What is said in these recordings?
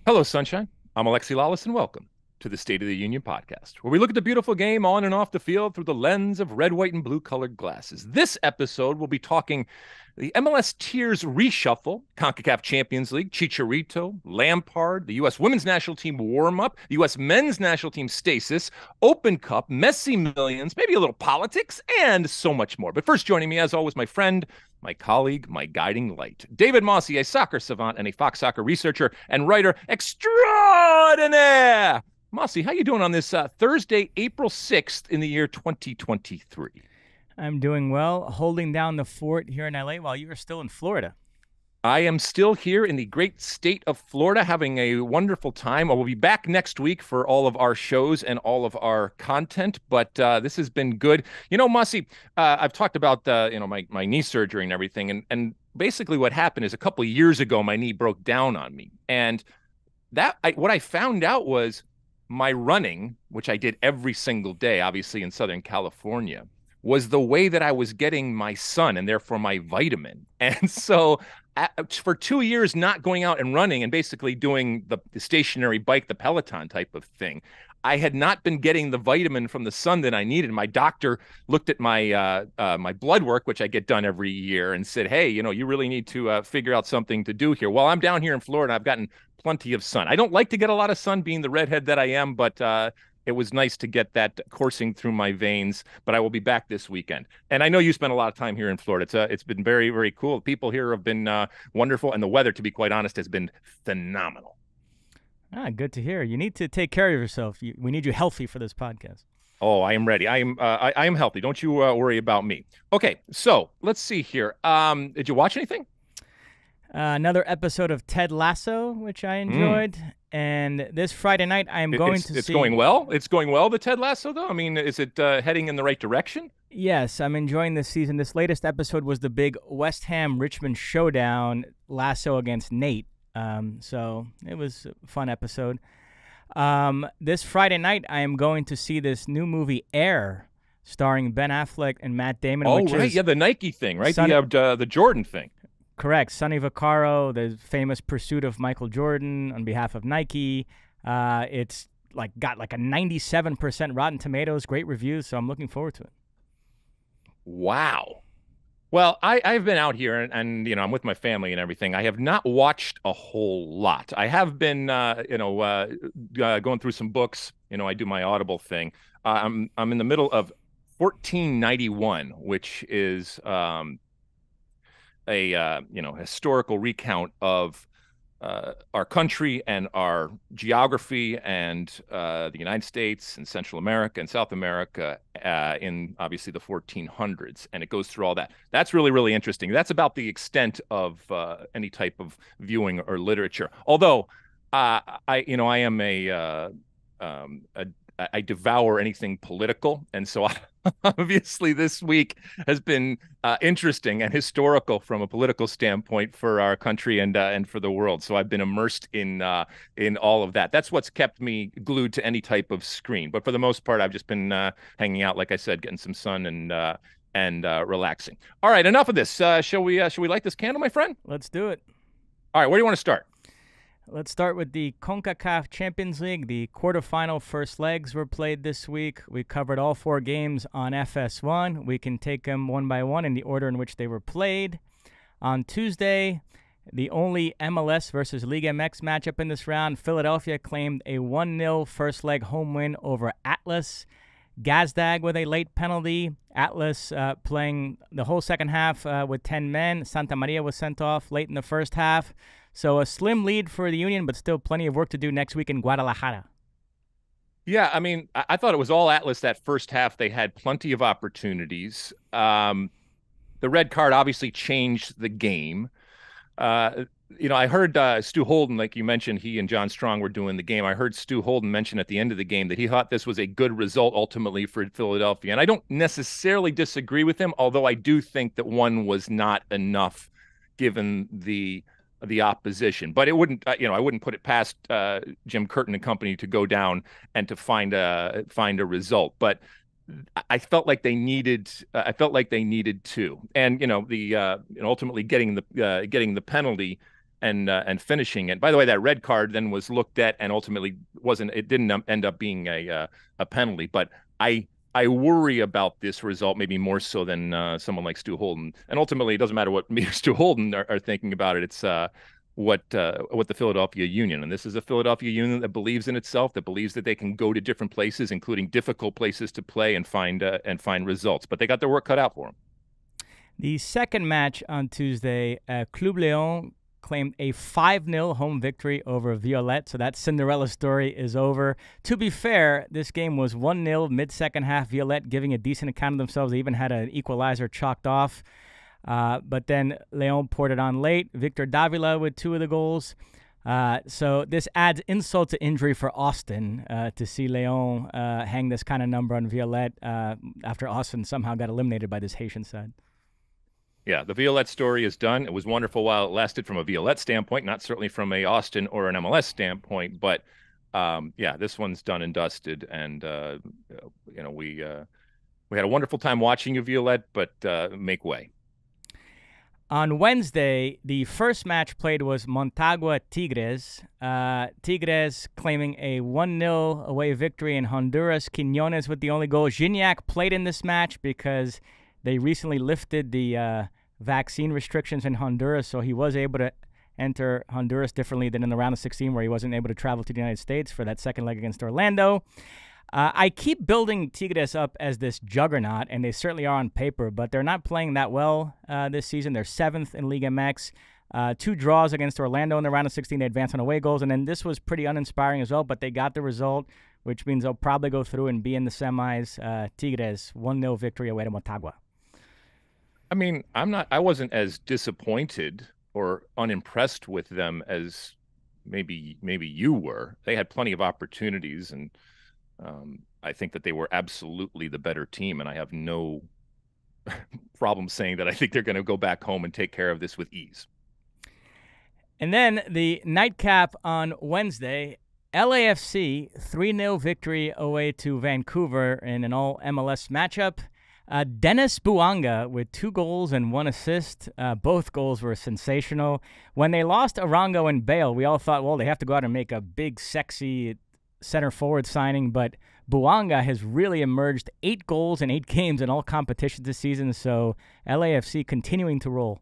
Hello, Sunshine. I'm Alexi, Lalas, and welcome to the State of the Union podcast, where we look at the beautiful game on and off the field through the lens of red, white, and blue colored glasses. This episode, we'll be talking the MLS tiers reshuffle, CONCACAF Champions League, Chicharito, Lampard, the U.S. women's national team warm-up, the U.S. men's national team stasis, Open Cup, Messi millions, maybe a little politics, and so much more. But first, joining me, as always, my friend, my colleague, my guiding light, David Mosse, a soccer savant and a Fox Soccer researcher and writer extraordinaire. Mosse, how you doing on this Thursday, April 6th in the year 2023? I'm doing well, holding down the fort here in LA while you are still in Florida. I am still here in the great state of Florida having a wonderful time. I will be back next week for all of our shows and all of our content, but this has been good. You know, Mosse, I've talked about my knee surgery and everything, and basically what happened is a couple of years ago my knee broke down on me, and what I found out was my running, which I did every single day, obviously in Southern California, was the way that I was getting my sun and therefore my vitamin. And so for 2 years, not going out and running and basically doing the stationary bike, the Peloton type of thing, I had not been getting the vitamin from the sun that I needed. My doctor looked at my my blood work, which I get done every year, and said, "Hey, you really need to figure out something to do here." Well, I'm down here in Florida. I've gotten plenty of sun. I don't like to get a lot of sun, being the redhead that I am, but it was nice to get that coursing through my veins. But I will be back this weekend. And I know you spent a lot of time here in Florida. It's been very, very cool. People here have been wonderful. And the weather, to be quite honest, has been phenomenal. Good to hear. You need to take care of yourself. We need you healthy for this podcast. Oh, I am ready. I am healthy. Don't you worry about me. Okay, so let's see here. Did you watch anything? Another episode of Ted Lasso, which I enjoyed. And this Friday night, I am going to see... It's going well? It's going well, the Ted Lasso, though? I mean, is it heading in the right direction? Yes, I'm enjoying this season. This latest episode was the big West Ham-Richmond showdown, Lasso against Nate. So it was a fun episode. This Friday night, I am going to see this new movie, Air, starring Ben Affleck and Matt Damon. Oh, right. Yeah, the Nike thing, right? The Jordan thing. Correct. Sonny Vaccaro, the famous pursuit of Michael Jordan on behalf of Nike. It's got a 97% Rotten Tomatoes, great reviews, so I'm looking forward to it. Wow. Well, I've been out here and I'm with my family and everything. I have not watched a whole lot. I have been going through some books. I do my Audible thing. I'm in the middle of 1491, which is a historical recount of our country and our geography and the United States and Central America and South America in obviously the 1400s, and it goes through all that. That's really, really interesting. That's about the extent of any type of viewing or literature. Although I am I devour anything political, and so obviously this week has been interesting and historical from a political standpoint for our country and for the world. So I've been immersed in all of that. That's what's kept me glued to any type of screen. But for the most part, I've just been hanging out, like I said, getting some sun and relaxing. All right, enough of this. Shall we light this candle, my friend? Let's do it. All right, where do you want to start? Let's start with the CONCACAF Champions League. The quarterfinal first legs were played this week. We covered all 4 games on FS1. We can take them one by one in the order in which they were played. On Tuesday, the only MLS versus Liga MX matchup in this round, Philadelphia claimed a 1-0 first leg home win over Atlas. Gazdag with a late penalty. Atlas playing the whole second half with 10 men. Santa Maria was sent off late in the first half. So a slim lead for the Union, but still plenty of work to do next week in Guadalajara. Yeah, I mean, I thought it was all Atlas that first half. They had plenty of opportunities. The red card obviously changed the game. I heard Stu Holden, like you mentioned, he and John Strong were doing the game. I heard Stu Holden mention at the end of the game that he thought this was a good result ultimately for Philadelphia. And I don't necessarily disagree with him, although I do think that one was not enough given the opposition. But it wouldn't, I wouldn't put it past Jim Curtin and company to go down and to find a result. But I felt like they needed. I felt like they needed to, and ultimately getting the penalty and finishing it. By the way, that red card then was looked at and ultimately wasn't. It didn't end up being a penalty. But I worry about this result maybe more so than someone like Stu Holden. And ultimately, it doesn't matter what me or Stu Holden are thinking about it. It's what the Philadelphia Union, and this is a Philadelphia Union that believes in itself, that believes that they can go to different places, including difficult places to play and find results. But they got their work cut out for them. The second match on Tuesday, Club Leon claimed a 5-0 home victory over Violet, so that Cinderella story is over. To be fair, this game was 1-0 mid-second half, Violet giving a decent account of themselves. They even had an equalizer chalked off. But then Leon poured it on late. Victor Davila with 2 of the goals. So this adds insult to injury for Austin to see Leon hang this kind of number on Violet after Austin somehow got eliminated by this Haitian side. Yeah, the Violet story is done. It was wonderful while it lasted from a Violet standpoint, not certainly from a Austin or an MLS standpoint. But yeah, this one's done and dusted. And we had a wonderful time watching you, Violet, but make way. On Wednesday, the first match played was Montagua Tigres. Tigres claiming a 1-0 away victory in Honduras. Quiñones with the only goal. Gignac played in this match because they recently lifted the vaccine restrictions in Honduras, so he was able to enter Honduras differently than in the round of 16 where he wasn't able to travel to the United States for that second leg against Orlando. I keep building Tigres up as this juggernaut, and they certainly are on paper, but they're not playing that well this season. They're 7th in Liga MX. 2 draws against Orlando in the round of 16. They advanced on away goals, and then this was pretty uninspiring as well, but they got the result, which means they'll probably go through and be in the semis. Tigres, 1-0 victory away to Motagua. I mean, I wasn't as disappointed or unimpressed with them as maybe you were. They had plenty of opportunities, and I think that they were absolutely the better team, and I have no problem saying that I think they're going to go back home and take care of this with ease. And then the nightcap on Wednesday, LAFC 3-0 victory away to Vancouver in an all MLS matchup. Dennis Bouanga with 2 goals and 1 assist. Both goals were sensational. When they lost Arango and Bale, we all thought, well, they have to go out and make a big, sexy center forward signing, but Bouanga has really emerged. 8 goals in 8 games in all competitions this season, so LAFC continuing to roll.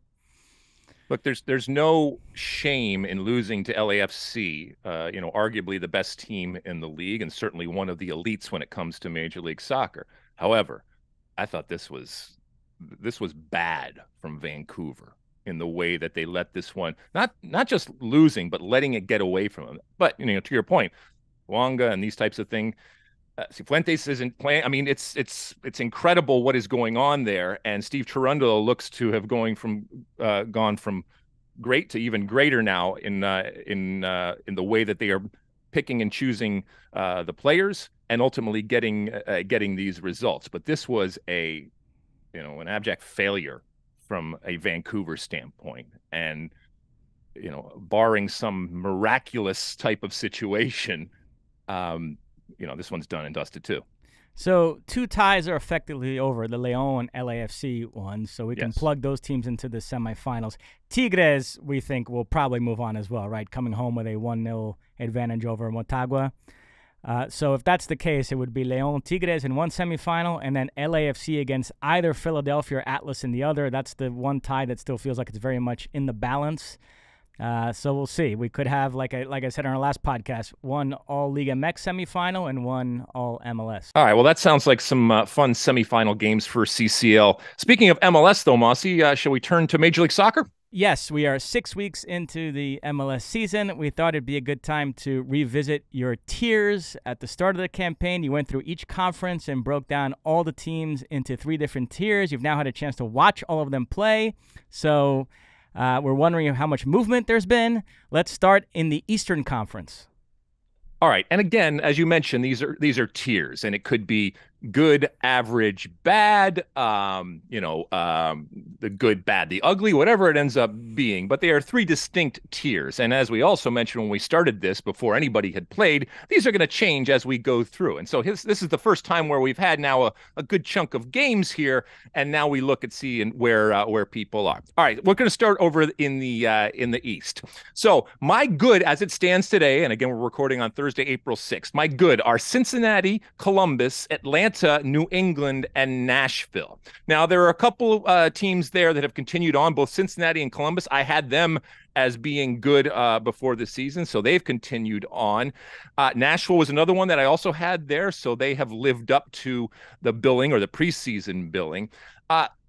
Look, there's no shame in losing to LAFC, arguably the best team in the league and certainly one of the elites when it comes to Major League Soccer. However, I thought this was bad from Vancouver in the way that they let this one, not just losing, but letting it get away from them. But, to your point, Wanga and these types of things, Cifuentes isn't playing. I mean, it's incredible what is going on there. And Steve Cherundolo looks to have gone from great to even greater now in the way that they are picking and choosing the players and ultimately getting these results. But this was an abject failure from a Vancouver standpoint. And, barring some miraculous type of situation, this one's done and dusted too. So 2 ties are effectively over, the Leon and LAFC ones, so we can plug those teams into the semifinals. Tigres, we think, will probably move on as well, right? Coming home with a 1-0 advantage over Motagua. So if that's the case, it would be Leon Tigres in one semifinal and then LAFC against either Philadelphia or Atlas in the other. That's the one tie that still feels like it's very much in the balance. So we'll see. We could have, like I said on our last podcast, one all-Liga MX semifinal and one all-MLS. All right, well, that sounds like some fun semifinal games for CCL. Speaking of MLS, though, Mosse, shall we turn to Major League Soccer? Yes, we are 6 weeks into the MLS season. We thought it'd be a good time to revisit your tiers. At the start of the campaign, you went through each conference and broke down all the teams into 3 different tiers. You've now had a chance to watch all of them play. So we're wondering how much movement there's been. Let's start in the Eastern Conference. All right, and again, as you mentioned, these are tiers, and it could be good, average, bad, the good, bad, the ugly, whatever it ends up being. But they are three distinct tiers. And as we also mentioned when we started this, before anybody had played, these are going to change as we go through. And so this is the first time where we've had now a good chunk of games here, and now we look at seeing where people are. All right, we're going to start over in the East. So my good, as it stands today, and again we're recording on Thursday, April 6th. My good are Cincinnati, Columbus, Atlanta, New England, and Nashville. Now, there are a couple teams there that have continued on, both Cincinnati and Columbus. I had them as being good before the season, so they've continued on. Nashville was another one that I also had there, so they have lived up to the billing or the preseason billing.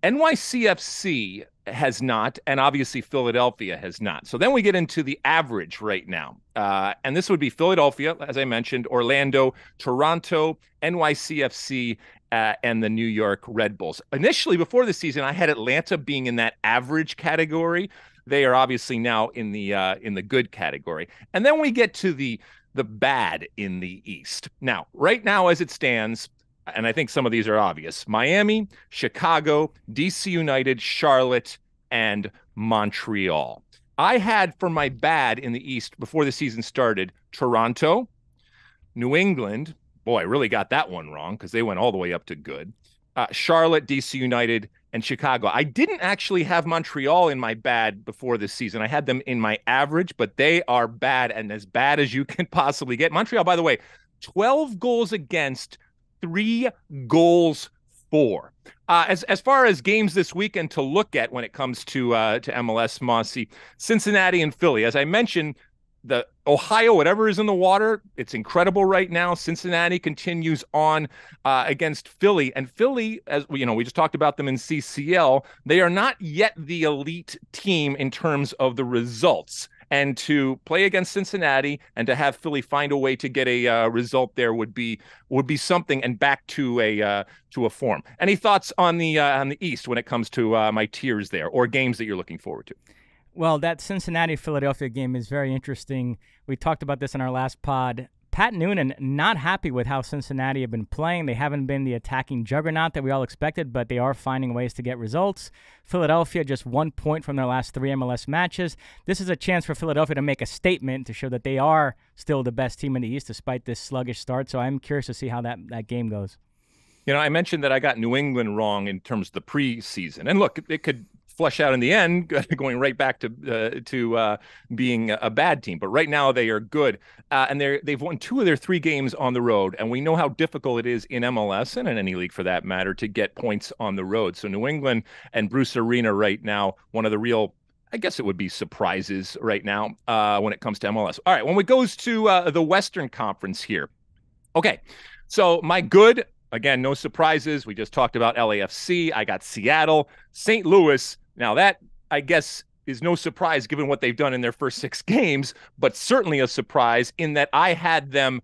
NYCFC has not, and obviously Philadelphia has not. So then we get into the average right now. And this would be Philadelphia, as I mentioned, Orlando, Toronto, NYCFC, and the New York Red Bulls. Initially, before the season, I had Atlanta being in that average category. They are obviously now in the good category. And then we get to the bad in the East. Now, right now, as it stands, and I think some of these are obvious: Miami, Chicago, DC United, Charlotte, and Montreal. I had for my bad in the East before the season started, Toronto, New England. Boy, I really got that one wrong because they went all the way up to good. Charlotte, DC United, and Chicago. I didn't actually have Montreal in my bad before this season. I had them in my average, but they are bad, and as bad as you can possibly get. Montreal, by the way, 12 goals against, 3 goals for. As far as games this weekend to look at when it comes to MLS, Mosse, Cincinnati and Philly. As I mentioned, the Ohio, whatever is in the water, it's incredible right now. Cincinnati continues on against Philly. And Philly, as we just talked about them in CCL, they are not yet the elite team in terms of the results. And to play against Cincinnati and to have Philly find a way to get a result there would be something, and back to a form. Any thoughts on the East when it comes to my tiers there, or games that you're looking forward to? Well, that Cincinnati-Philadelphia game is very interesting. We talked about this in our last pod. Pat Noonan not happy with how Cincinnati have been playing. They haven't been the attacking juggernaut that we all expected, but they are finding ways to get results. Philadelphia just 1 point from their last 3 MLS matches. This is a chance for Philadelphia to make a statement to show that they are still the best team in the East despite this sluggish start. So I'm curious to see how that game goes. I mentioned that I got New England wrong in terms of the preseason. And look, it could flush out in the end, going right back to being a bad team. But right now they are good, and they've won 2 of their 3 games on the road. And we know how difficult it is in MLS and in any league for that matter to get points on the road. So New England and Bruce Arena right now, one of the real, I guess it would be, surprises right now when it comes to MLS. All right, when it goes to the Western Conference here. Okay, so my good, again, no surprises. We just talked about LAFC. I got Seattle, St. Louis. Now that, I guess, is no surprise given what they've done in their first 6 games, but certainly a surprise in that I had them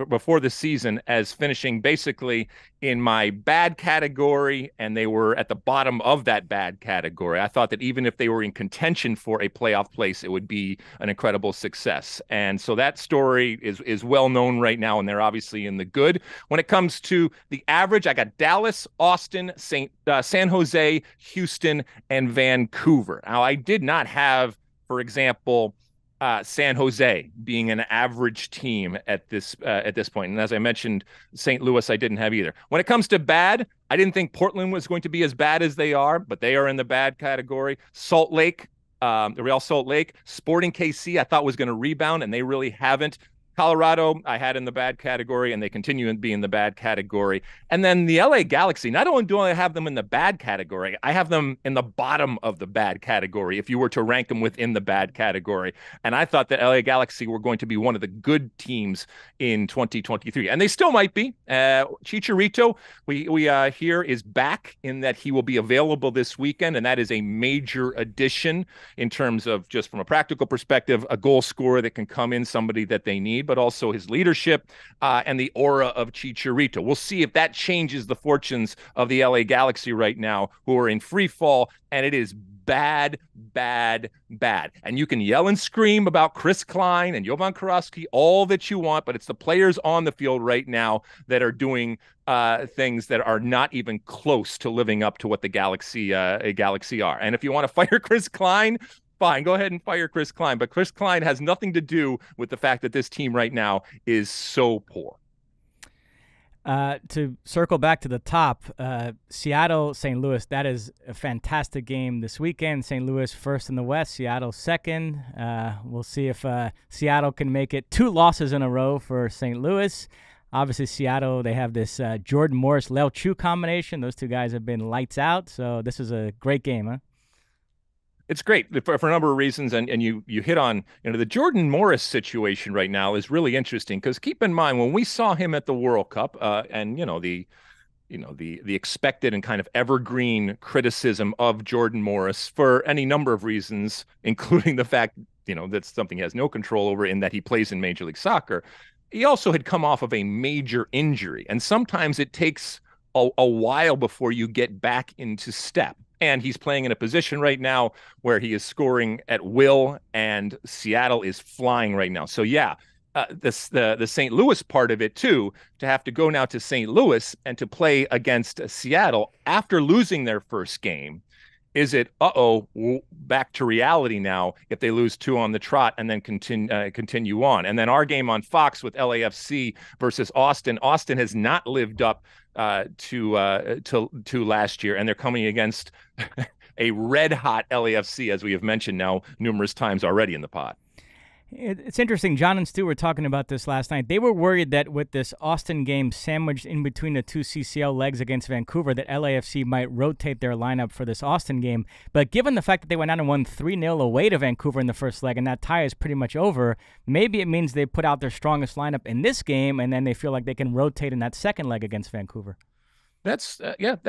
before the season as finishing basically in my bad category, and they were at the bottom of that bad category. I thought that even if they were in contention for a playoff place, it would be an incredible success. And so that story is well known right now, and they're obviously in the good. When it comes to the average, I got Dallas, Austin, San Jose, Houston, and Vancouver. Now, I did not have, for example, San Jose being an average team at this point. And as I mentioned, St. Louis I didn't have either. When it comes to bad, I didn't think Portland was going to be as bad as they are, but they are in the bad category. Salt Lake, the Real Salt Lake, Sporting KC I thought was going to rebound, and they really haven't. Colorado, I had in the bad category, and they continue to be in the bad category. And then the LA Galaxy, not only do I have them in the bad category, I have them in the bottom of the bad category if you were to rank them within the bad category. And I thought that LA Galaxy were going to be one of the good teams in 2023. And they still might be. Chicharito, we hear, is back in that he will be available this weekend, and that is a major addition in terms of, just from a practical perspective, a goal scorer that can come in, somebody that they need, but also his leadership and the aura of Chicharito. We'll see if that changes the fortunes of the LA Galaxy right now, who are in free fall, and it is bad, bad, bad. And you can yell and scream about Chris Klein and Jovan Karowski all that you want, but it's the players on the field right now that are doing things that are not even close to living up to what the Galaxy are. And if you want to fire Chris Klein, fine, go ahead and fire Chris Klein. But Chris Klein has nothing to do with the fact that this team right now is so poor. To circle back to the top, Seattle, St. Louis, that is a fantastic game this weekend. St. Louis first in the West, Seattle second. We'll see if Seattle can make it 2 losses in a row for St. Louis. Obviously, Seattle, they have this Jordan Morris, Leo Chu combination. Those 2 guys have been lights out, so this is a great game, huh? It's great for a number of reasons, and you hit on, the Jordan Morris situation right now is really interesting, because keep in mind when we saw him at the World Cup, and the expected and kind of evergreen criticism of Jordan Morris for any number of reasons, including the fact that's something he has no control over in that he plays in Major League Soccer. He also had come off of a major injury, and sometimes it takes a while before you get back into step. And he's playing in a position right now where he is scoring at will, and Seattle is flying right now. So yeah, the St. Louis part of it too, to have to go now to St. Louis and to play against Seattle after losing their first game. Is it, back to reality now if they lose 2 on the trot and then continue on? And then our game on Fox with LAFC versus Austin. Austin has not lived up to last year, and they're coming against a red-hot LAFC, as we have mentioned now numerous times already in the pod. It's interesting. John and Stu were talking about this last night. They were worried that with this Austin game sandwiched in between the 2 CCL legs against Vancouver, that LAFC might rotate their lineup for this Austin game. But given the fact that they went out and won 3-0 away to Vancouver in the first leg, and that tie is pretty much over, maybe it means they put out their strongest lineup in this game, and then they feel like they can rotate in that second leg against Vancouver. That's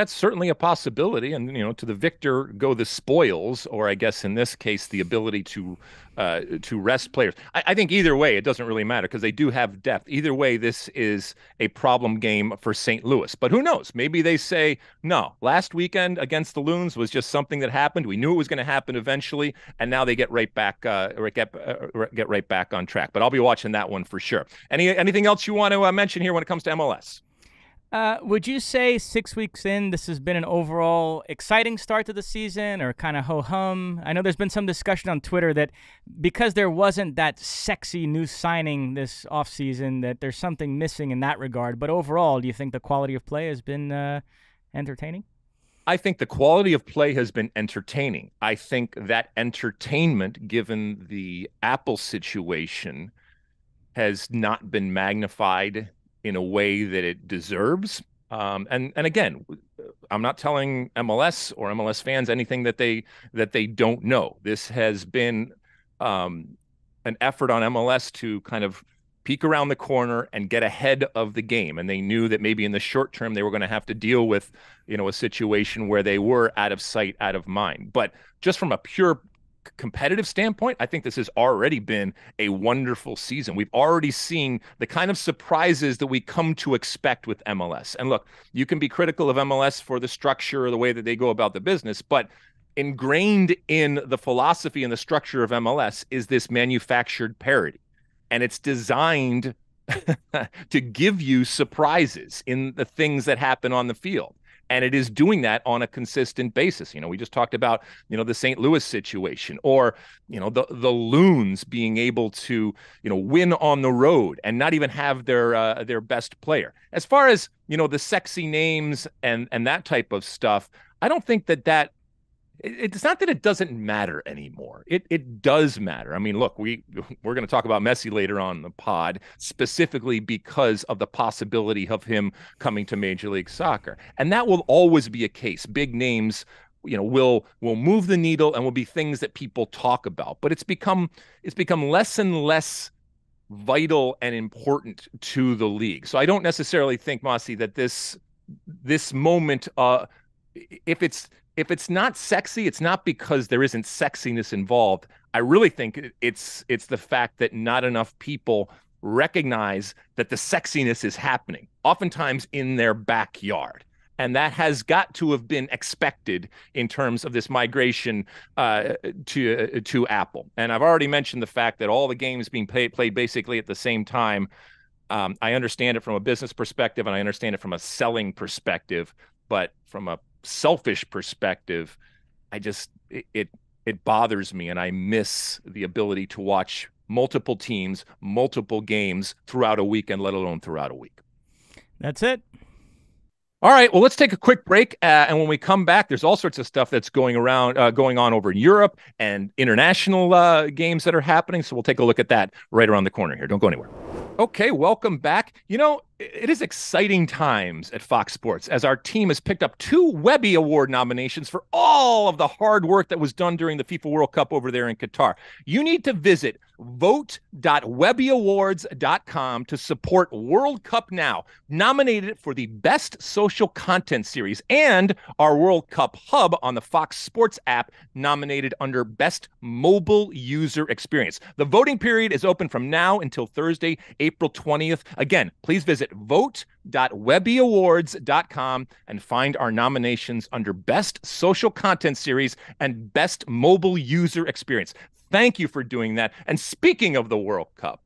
certainly a possibility, and to the victor go the spoils, or I guess in this case the ability to rest players. I think either way it doesn't really matter, because they do have depth. Either way, this is a problem game for St. Louis. But who knows? Maybe they say no. Last weekend against the Loons was just something that happened. We knew it was going to happen eventually, and now they get right back get right back on track. But I'll be watching that one for sure. Anything else you want to mention here when it comes to MLS? Would you say 6 weeks in, this has been an overall exciting start to the season, or kind of ho-hum? I know there's been some discussion on Twitter that because there wasn't that sexy new signing this offseason, that there's something missing in that regard. But overall, do you think the quality of play has been entertaining? I think the quality of play has been entertaining. I think that entertainment, given the Apple situation, has not been magnified in a way that it deserves. And again, I'm not telling MLS or MLS fans anything that they don't know. This has been an effort on MLS to kind of peek around the corner and get ahead of the game. And they knew that maybe in the short term they were going to have to deal with, a situation where they were out of sight, out of mind. But just from a pure competitive standpoint, I think this has already been a wonderful season. We've already seen the kind of surprises that we come to expect with MLS. And look, you can be critical of MLS for the structure or the way that they go about the business, but ingrained in the philosophy and the structure of MLS is this manufactured parity. And it's designed to give you surprises in the things that happen on the field. And it is doing that on a consistent basis. We just talked about, the St. Louis situation, or, the Loons being able to, win on the road and not even have their best player. As far as, the sexy names and that type of stuff, I don't think that it's not that it doesn't matter anymore. It does matter. I mean, look, we're going to talk about Messi later on in the pod, specifically because of the possibility of him coming to Major League Soccer. And that will always be a case. Big names, will move the needle and will be things that people talk about. But it's become less and less vital and important to the league. So I don't necessarily think, Mosse, that this moment, if it's not sexy, it's not because there isn't sexiness involved. I really think it's the fact that not enough people recognize that the sexiness is happening, oftentimes in their backyard. And that has got to have been expected in terms of this migration to Apple. And I've already mentioned the fact that all the games being played basically at the same time. I understand it from a business perspective, and I understand it from a selling perspective. But from a selfish perspective, it bothers me, and I miss the ability to watch multiple teams, multiple games throughout a weekend, let alone throughout a week. That's it. All right, well, let's take a quick break, and when we come back, there's all sorts of stuff that's going on over in Europe and international games that are happening. So we'll take a look at that right around the corner here. Don't go anywhere. Okay, welcome back. You know, it is exciting times at Fox Sports as our team has picked up 2 Webby Award nominations for all of the hard work that was done during the FIFA World Cup over there in Qatar. You need to visit vote.webbyawards.com to support World Cup Now, nominated for the Best Social Content Series, and our World Cup Hub on the Fox Sports app, nominated under Best Mobile User Experience. The voting period is open from now until Thursday, April 20th. Again, please visit vote.webbyawards.com and find our nominations under Best Social Content Series and Best Mobile User Experience. Thank you for doing that. And speaking of the World Cup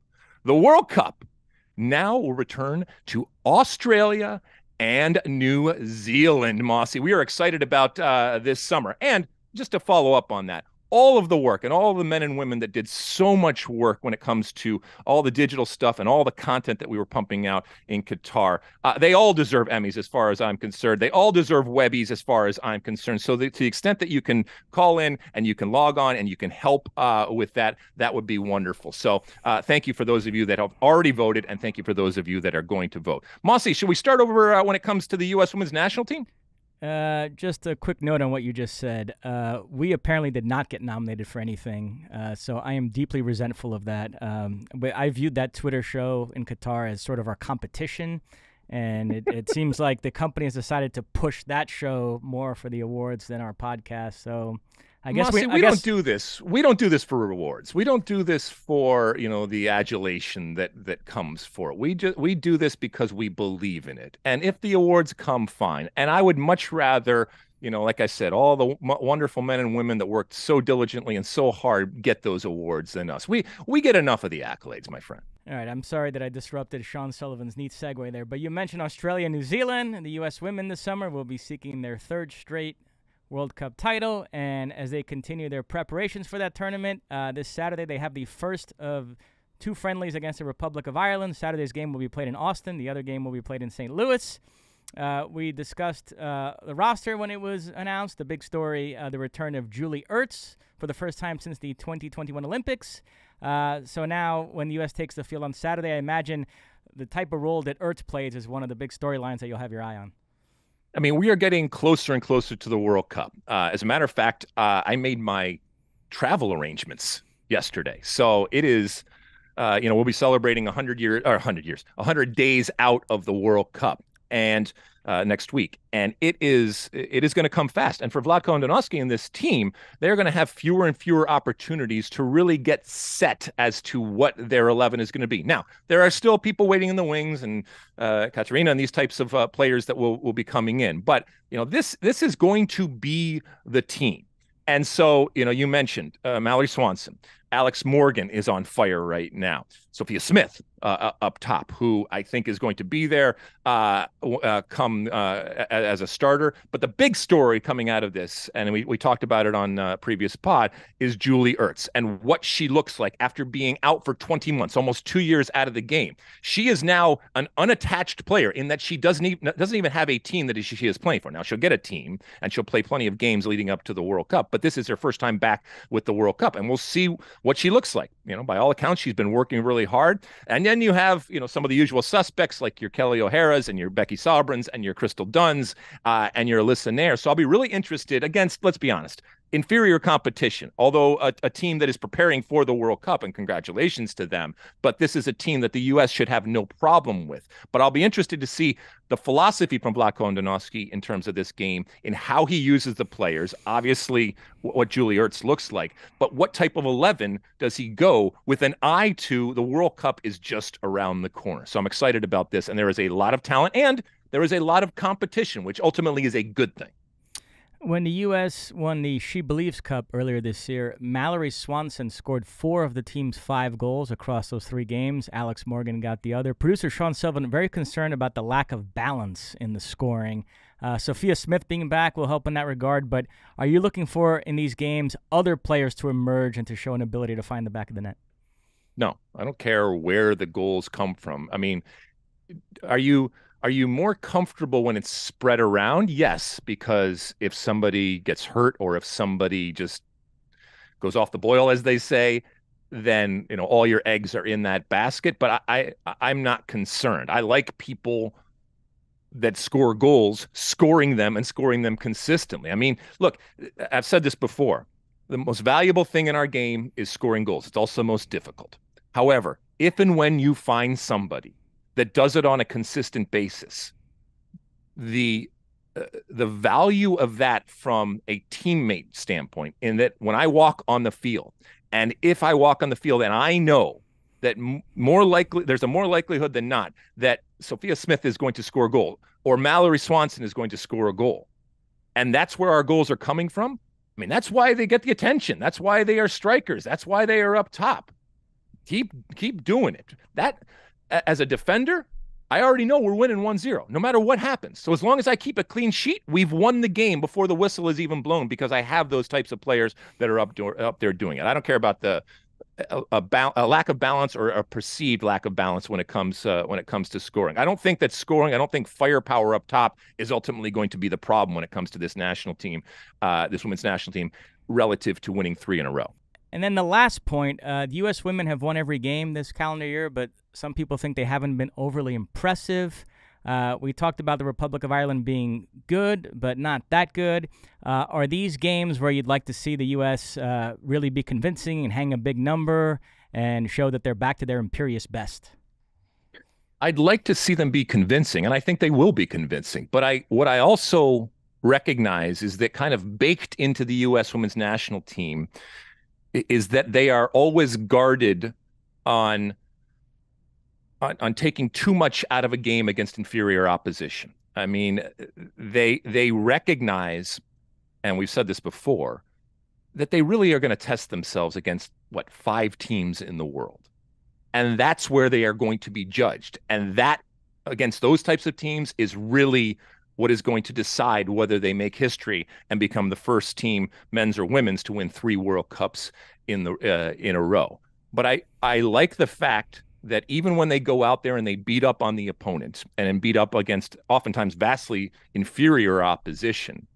now will return to Australia and New Zealand, Mosse. We are excited about this summer. And just to follow up on that, all of the work and all of the men and women that did so much work when it comes to all the digital stuff and all the content that we were pumping out in Qatar, they all deserve Emmys as far as I'm concerned. They all deserve Webbies as far as I'm concerned. So to the extent that you can call in and you can log on and you can help with that, that would be wonderful. So thank you for those of you that have already voted, and thank you for those of you that are going to vote. Mosse, should we start over when it comes to the U.S. women's national team? Just a quick note on what you just said. We apparently did not get nominated for anything, so I am deeply resentful of that. But I viewed that Twitter show in Qatar as sort of our competition, and it seems like the company has decided to push that show more for the awards than our podcast. So I guess Mosse, we don't do this. We don't do this for rewards. We don't do this for, the adulation that comes for it. We do this because we believe in it. And if the awards come, fine. And I would much rather, like I said, all the wonderful men and women that worked so diligently and so hard get those awards than us. We get enough of the accolades, my friend. All right, I'm sorry that I disrupted Sean Sullivan's neat segue there, but you mentioned Australia and New Zealand, and the U.S. women this summer will be seeking their 3rd straight World Cup title, and as they continue their preparations for that tournament, this Saturday they have the first of 2 friendlies against the Republic of Ireland. Saturday's game will be played in Austin. The other game will be played in St. Louis. We discussed the roster when it was announced. The big story, the return of Julie Ertz for the first time since the 2021 Olympics. So now when the U.S. takes the field on Saturday, I imagine the type of role that Ertz plays is one of the big storylines that you'll have your eye on. I mean, we are getting closer and closer to the World Cup. As a matter of fact, I made my travel arrangements yesterday. So it is, we'll be celebrating 100 days out of the World Cup, and next week. And it is going to come fast. And for Vlatko Andonovski and this team, they're going to have fewer and fewer opportunities to really get set as to what their 11 is going to be. Now, there are still people waiting in the wings, and Katarina and these types of players that will be coming in. But, this is going to be the team. And so, you mentioned Mallory Swanson. Alex Morgan is on fire right now. Sophia Smith up top, who I think is going to be there as a starter. But the big story coming out of this, and we talked about it on previous pod, is Julie Ertz and what she looks like after being out for 20 months, almost 2 years out of the game. She is now an unattached player in that she doesn't even have a team that she is playing for. Now, she'll get a team, and she'll play plenty of games leading up to the World Cup. But this is her first time back with the World Cup, and we'll see what she looks like. By all accounts, she's been working really hard. And then you have, some of the usual suspects like your Kelly O'Hara's and your Becky Sobrans and your Crystal Dunns and your Alyssa Nair. So I'll be really interested against, let's be honest, inferior competition, although a team that is preparing for the World Cup, and congratulations to them. But this is a team that the U.S. should have no problem with. But I'll be interested to see the philosophy from Vlatko Andonovski in terms of this game, in how he uses the players, obviously what Julie Ertz looks like, but what type of 11 does he go with an eye to the World Cup is just around the corner. So I'm excited about this, and there is a lot of talent. And there is a lot of competition, which ultimately is a good thing. When the U.S. won the She Believes Cup earlier this year, Mallory Swanson scored 4 of the team's 5 goals across those 3 games. Alex Morgan got the other. Producer Sean Sylvan very concerned about the lack of balance in the scoring. Sophia Smith being back will help in that regard, but are you looking for, in these games, other players to emerge and to show an ability to find the back of the net? No, I don't care where the goals come from. I mean, are you more comfortable when it's spread around? Yes, because if somebody gets hurt or if somebody just goes off the boil, as they say, then all your eggs are in that basket. But I'm not concerned. I like people that score goals, scoring them and scoring them consistently. I mean, look, I've said this before. The most valuable thing in our game is scoring goals. It's also most difficult. However, if and when you find somebody that does it on a consistent basis, the value of that from a teammate standpoint, in that when I walk on the field, and if I walk on the field and I know that there's a more likelihood than not that Sophia Smith is going to score a goal or Mallory Swanson is going to score a goal, and that's where our goals are coming from. I mean, that's why they get the attention. That's why they are strikers. That's why they are up top. Keep doing it. That, as a defender, I already know we're winning 1-0, no matter what happens. So as long as I keep a clean sheet, we've won the game before the whistle is even blown, because I have those types of players that are up there doing it. I don't care about a lack of balance or a perceived lack of balance when it comes to scoring. I don't think firepower up top is ultimately going to be the problem when it comes to this national team, this women's national team, relative to winning 3 in a row. And then the last point, the U.S. women have won every game this calendar year, but some people think they haven't been overly impressive. We talked about the Republic of Ireland being good, but not that good. Are these games where you'd like to see the U.S. Really be convincing and hang a big number and show that they're back to their imperious best? I'd like to see them be convincing, and I think they will be convincing. But what I also recognize is that kind of baked into the U.S. women's national team is that they are always guarded on taking too much out of a game against inferior opposition. I mean, they recognize, and we've said this before, that they really are going to test themselves against 5 teams in the world. And that's where they are going to be judged. And that, against those types of teams, is really what is going to decide whether they make history and become the first team, men's or women's, to win 3 World Cups in a row. But I like the fact that even when they go out there and they beat up on the opponent and beat up against oftentimes vastly inferior opposition,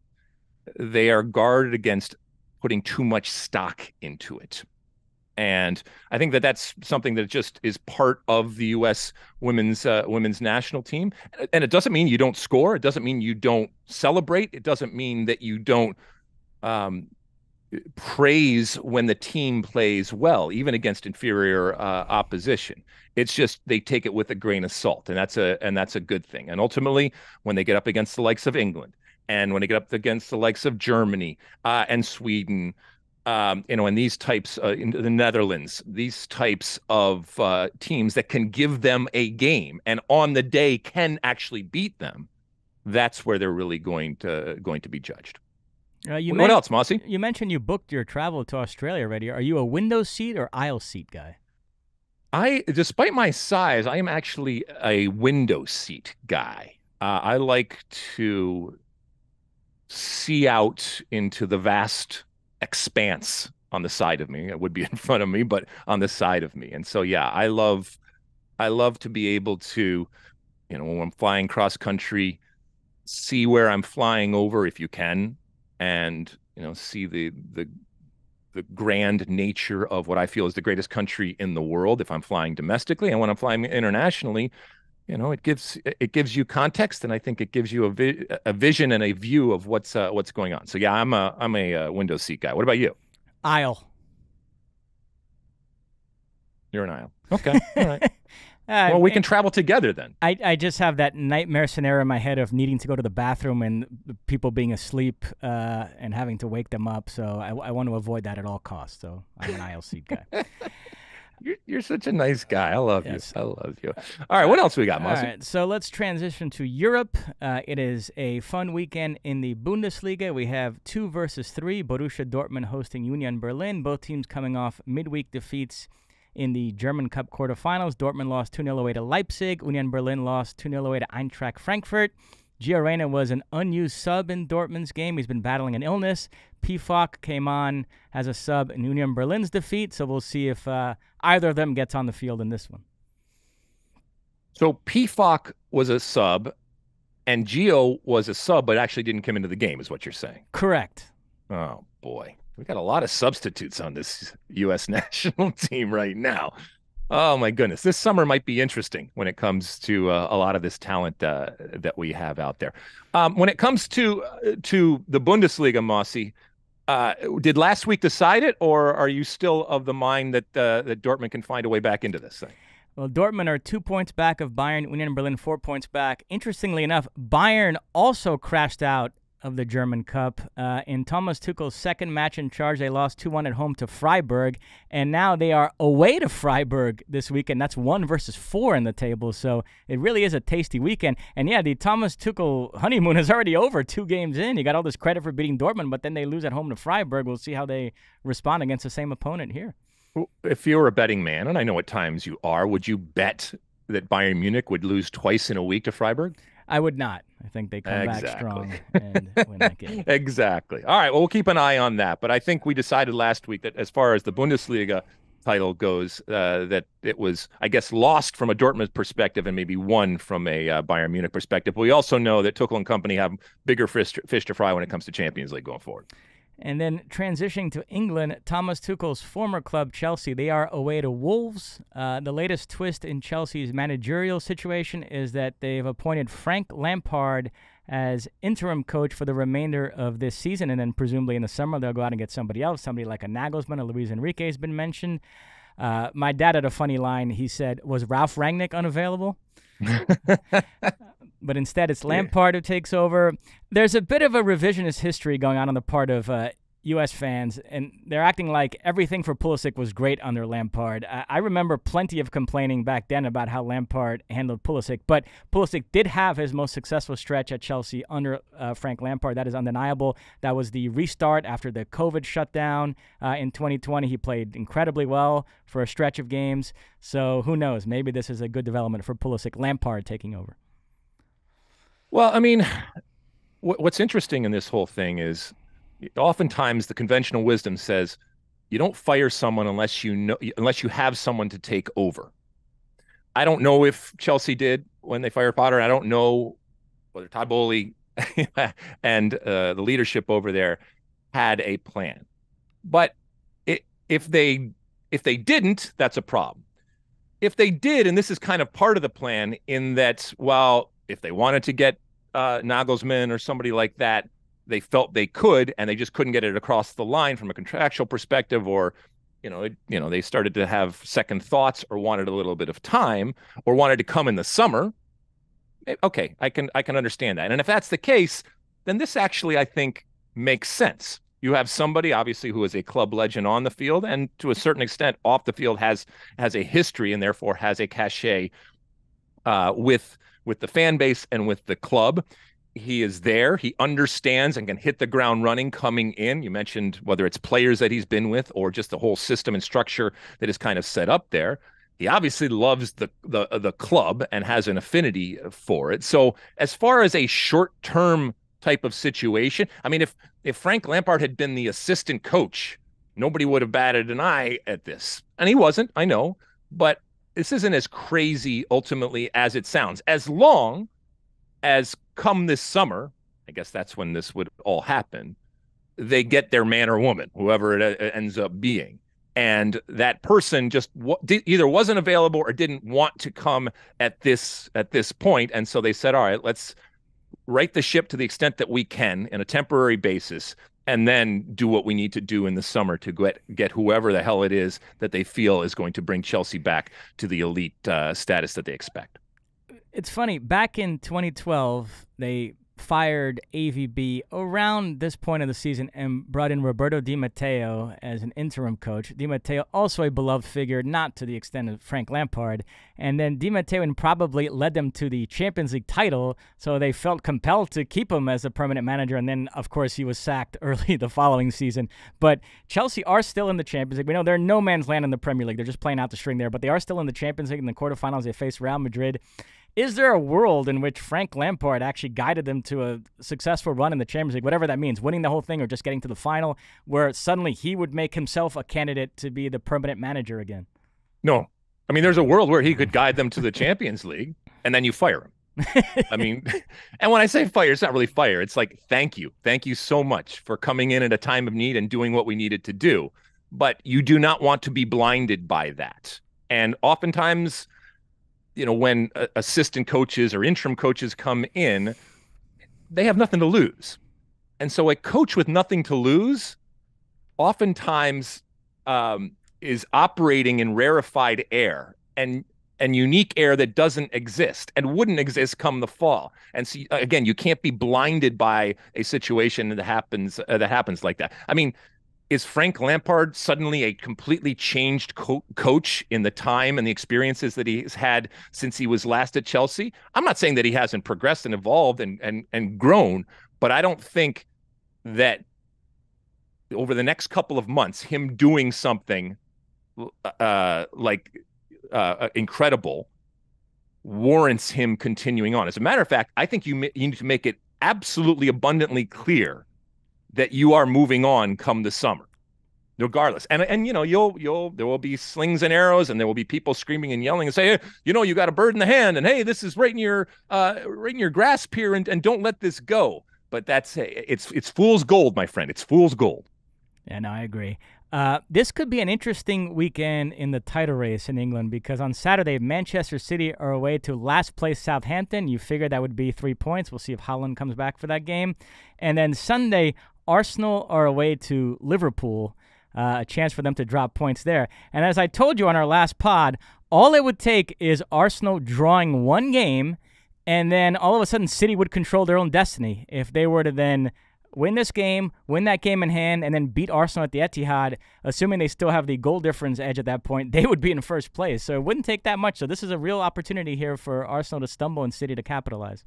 they are guarded against putting too much stock into it. And I think that that's something that just is part of the U.S. women's national team. And it doesn't mean you don't score. It doesn't mean you don't celebrate. It doesn't mean that you don't praise when the team plays well, even against inferior opposition. It's just they take it with a grain of salt, and that's a good thing. And ultimately, when they get up against the likes of England, and when they get up against the likes of Germany and Sweden, and these types in the Netherlands, these types of teams that can give them a game and on the day can actually beat them, that's where they're really going to be judged. What else, Mosse? You mentioned you booked your travel to Australia already. Are you a window seat or aisle seat guy? Despite my size, I am actually a window seat guy. I like to see out into the vast expanse on the side of me. It would be in front of me, but on the side of me. And so, yeah, I love to be able to, when I'm flying cross country, see where I'm flying over if you can, and see the grand nature of what I feel is the greatest country in the world if I'm flying domestically. And when I'm flying internationally, it gives you context, and I think it gives you a vision and a view of what's going on. So yeah, I'm a window seat guy. What about you? Aisle. You're an aisle. Okay. All right. Well, we can travel together then. I just have that nightmare scenario in my head of needing to go to the bathroom and people being asleep and having to wake them up. So I want to avoid that at all costs. So I'm an aisle seat guy. You're such a nice guy. I love Yes. you. I love you. All right, what else we got, All Mosse? right, so let's transition to Europe. It is a fun weekend in the Bundesliga. We have 2 versus 3. Borussia Dortmund hosting Union Berlin. Both teams coming off midweek defeats in the German Cup quarterfinals. Dortmund lost 2-0 away to Leipzig. Union Berlin lost 2-0 away to Eintracht Frankfurt. Gio Reyna was an unused sub in Dortmund's game. He's been battling an illness. Pifok came on as a sub in Union Berlin's defeat, so we'll see if either of them gets on the field in this one. So Pifok was a sub, and Gio was a sub, but actually didn't come into the game, is what you're saying. Correct. Oh, boy. We got a lot of substitutes on this U.S. national team right now. Oh, my goodness. This summer might be interesting when it comes to a lot of this talent that we have out there. When it comes to the Bundesliga, Mosse, did last week decide it, or are you still of the mind that that Dortmund can find a way back into this thing? Well, Dortmund are 2 points back of Bayern. Union Berlin 4 points back. Interestingly enough, Bayern also crashed out of the German Cup. In Thomas Tuchel's second match in charge, they lost 2-1 at home to Freiburg, and now they are away to Freiburg this weekend. That's 1 versus 4 in the table, so it really is a tasty weekend. And yeah, the Thomas Tuchel honeymoon is already over 2 games in. You got all this credit for beating Dortmund, but then they lose at home to Freiburg. We'll see how they respond against the same opponent here. If you were a betting man, and I know at times you are, would you bet that Bayern Munich would lose twice in a week to Freiburg? I would not. I think they come back strong and win that game. Exactly. All right. Well, we'll keep an eye on that. But I think we decided last week that as far as the Bundesliga title goes, that it was, I guess, lost from a Dortmund perspective and maybe won from a Bayern Munich perspective. But we also know that Tuchel and company have bigger fish to fry when it comes to Champions League going forward. And then transitioning to England, Thomas Tuchel's former club, Chelsea, they are away to Wolves. The latest twist in Chelsea's managerial situation is that they've appointed Frank Lampard as interim coach for the remainder of this season, and then presumably in the summer they'll go out and get somebody else, somebody like a Nagelsmann or Luis Enrique has been mentioned. My dad had a funny line. He said, was Ralph Rangnick unavailable? But instead it's Lampard who takes over. There's a bit of a revisionist history going on the part of U.S. fans, and they're acting like everything for Pulisic was great under Lampard. I remember plenty of complaining back then about how Lampard handled Pulisic, but Pulisic did have his most successful stretch at Chelsea under Frank Lampard. That is undeniable. That was the restart after the COVID shutdown in 2020. He played incredibly well for a stretch of games. So who knows? Maybe this is a good development for Pulisic. Lampard taking over. Well, I mean, what's interesting in this whole thing is oftentimes the conventional wisdom says you don't fire someone unless you have someone to take over. I don't know if Chelsea did when they fired Potter. I don't know whether Todd Bowley and the leadership over there had a plan. But if they didn't, that's a problem. If they did, and this is kind of part of the plan in that, well, if they wanted to get Nagelsmann or somebody like that, they felt they could, and they just couldn't get it across the line from a contractual perspective, or, they started to have second thoughts or wanted a little bit of time or wanted to come in the summer. Okay, I can understand that. And if that's the case, then this actually, I think, makes sense. You have somebody, obviously, who is a club legend on the field, and to a certain extent off the field has a history and therefore has a cachet with the fan base and with the club. He is there. He understands and can hit the ground running coming in. You mentioned whether it's players that he's been with or just the whole system and structure that is kind of set up there. He obviously loves the club and has an affinity for it. So as far as a short-term type of situation, I mean, if Frank Lampard had been the assistant coach, nobody would have batted an eye at this. And he wasn't, I know, but this isn't as crazy ultimately as it sounds. As long as come this summer, I guess that's when this would all happen, they get their man or woman, whoever it ends up being. And that person just either wasn't available or didn't want to come at this point. And so they said, all right, let's right the ship to the extent that we can in a temporary basis, and then do what we need to do in the summer to get whoever the hell it is that they feel is going to bring Chelsea back to the elite status that they expect. It's funny. Back in 2012, they fired AVB around this point of the season and brought in Roberto Di Matteo as an interim coach. Di Matteo, also a beloved figure, not to the extent of Frank Lampard. And then Di Matteo probably led them to the Champions League title, so they felt compelled to keep him as a permanent manager. And then, of course, he was sacked early the following season. But Chelsea are still in the Champions League. We know they're no man's land in the Premier League. They're just playing out the string there. But they are still in the Champions League. In the quarterfinals, they face Real Madrid. Is there a world in which Frank Lampard actually guided them to a successful run in the Champions League, whatever that means, winning the whole thing or just getting to the final, where suddenly he would make himself a candidate to be the permanent manager again? No. I mean, there's a world where he could guide them to the Champions League, and then you fire him. I mean, and when I say fire, it's not really fire. It's like, thank you. Thank you so much for coming in at a time of need and doing what we needed to do. But you do not want to be blinded by that. And oftentimes, you know, when assistant coaches or interim coaches come in, they have nothing to lose. And so a coach with nothing to lose oftentimes is operating in rarefied air and unique air that doesn't exist and wouldn't exist come the fall. And so, again, you can't be blinded by a situation that happens like that. I mean, is Frank Lampard suddenly a completely changed coach in the time and the experiences that he's had since he was last at Chelsea? I'm not saying that he hasn't progressed and evolved and grown, but I don't think that over the next couple of months, him doing something incredible warrants him continuing on. As a matter of fact, I think you need to make it absolutely abundantly clear that you are moving on come the summer, regardless. And you know, there will be slings and arrows, and there will be people screaming and yelling and say, hey, you know, you got a bird in the hand, and hey, this is right in your grasp here, and don't let this go. But it's fool's gold, my friend. It's fool's gold. Yeah, no, I agree. This could be an interesting weekend in the title race in England, because on Saturday, Manchester City are away to last place Southampton. You figured that would be 3 points. We'll see if Haaland comes back for that game. And then Sunday, Arsenal are away to Liverpool, a chance for them to drop points there. And as I told you on our last pod, all it would take is Arsenal drawing one game, and then all of a sudden City would control their own destiny. If they were to then win this game, win that game in hand, and then beat Arsenal at the Etihad, assuming they still have the goal difference edge at that point, they would be in first place. So it wouldn't take that much. So this is a real opportunity here for Arsenal to stumble and City to capitalize.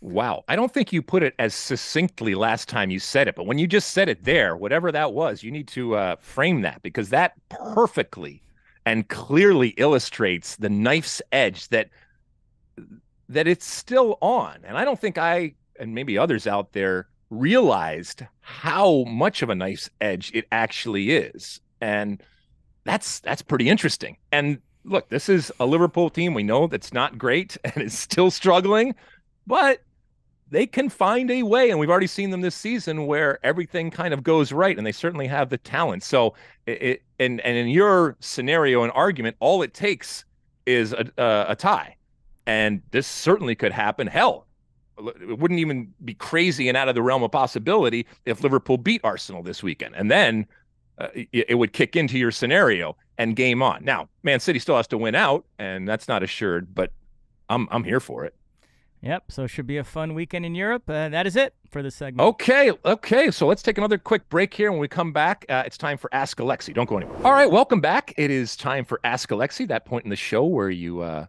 Wow. I don't think you put it as succinctly last time you said it, but when you just said it there, whatever that was, you need to frame that, because that perfectly and clearly illustrates the knife's edge that it's still on. And I don't think I, and maybe others out there, realized how much of a knife's edge it actually is. And that's pretty interesting. And look, this is a Liverpool team we know that's not great and is still struggling, but they can find a way, and we've already seen them this season where everything kind of goes right, and they certainly have the talent. So, and in your scenario and argument, all it takes is a tie, and this certainly could happen. Hell, it wouldn't even be crazy and out of the realm of possibility if Liverpool beat Arsenal this weekend, and then it would kick into your scenario and game on. Now, Man City still has to win out, and that's not assured, but I'm here for it. Yep, so it should be a fun weekend in Europe. That is it for this segment. Okay, so let's take another quick break here. When we come back, it's time for Ask Alexi. Don't go anywhere. All right, welcome back. It is time for Ask Alexi, that point in the show where you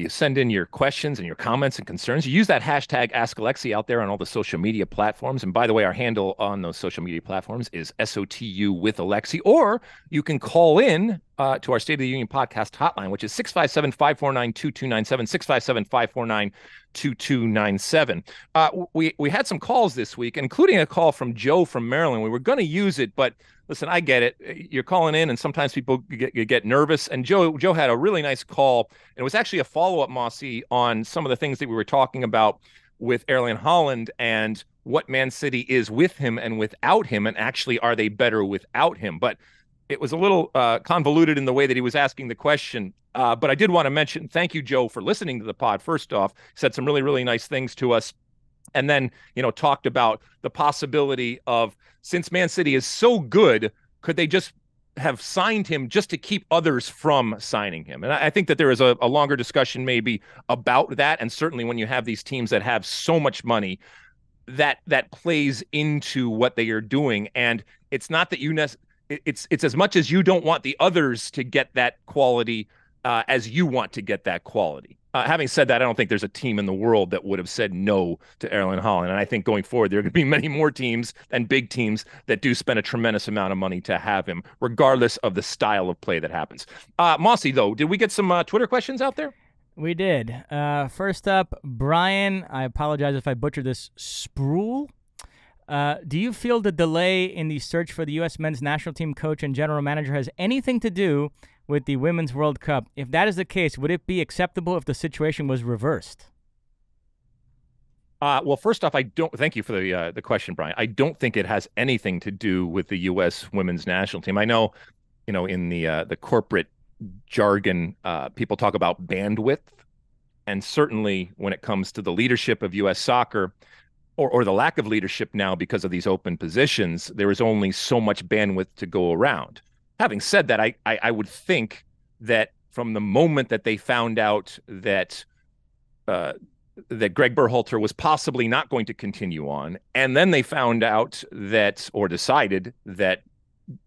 send in your questions and your comments and concerns. You use that hashtag Ask Alexi out there on all the social media platforms. And by the way, our handle on those social media platforms is SOTU with Alexi. Or you can call in to our State of the Union podcast hotline, which is 657-549-2297, 657-549-2297. We had some calls this week, including a call from Joe from Maryland. We were going to use it, but listen, I get it. You're calling in, and sometimes people get nervous. And Joe had a really nice call. And it was actually a follow-up, Mosse, on some of the things that we were talking about with Erling Haaland and what Man City is with him and without him, and actually are they better without him? But it was a little convoluted in the way that he was asking the question. But I did want to mention, thank you, Joe, for listening to the pod. First off, said some really, really nice things to us. And then, talked about the possibility of, since Man City is so good, could they just have signed him just to keep others from signing him? And I think that there is a longer discussion maybe about that. And certainly when you have these teams that have so much money, that plays into what they are doing. And it's not that it's as much as you don't want the others to get that quality as you want to get that quality. Having said that, I don't think there's a team in the world that would have said no to Erling Haaland. And I think going forward, there are going to be many more teams and big teams that do spend a tremendous amount of money to have him, regardless of the style of play that happens. Mosse, though, did we get some Twitter questions out there? We did. First up, Brian, I apologize if I butchered this, Sproul. Do you feel the delay in the search for the U.S. men's national team coach and general manager has anything to do with the Women's World Cup? If that is the case, would it be acceptable if the situation was reversed? Well, first off, I don't. Thank you for the question, Brian. I don't think it has anything to do with the U.S. women's national team. I know, in the corporate jargon, people talk about bandwidth, and certainly when it comes to the leadership of U.S. soccer, or the lack of leadership now because of these open positions, there is only so much bandwidth to go around. Having said that, I would think that from the moment that they found out that that Greg Berhalter was possibly not going to continue on, and then they found out that, or decided that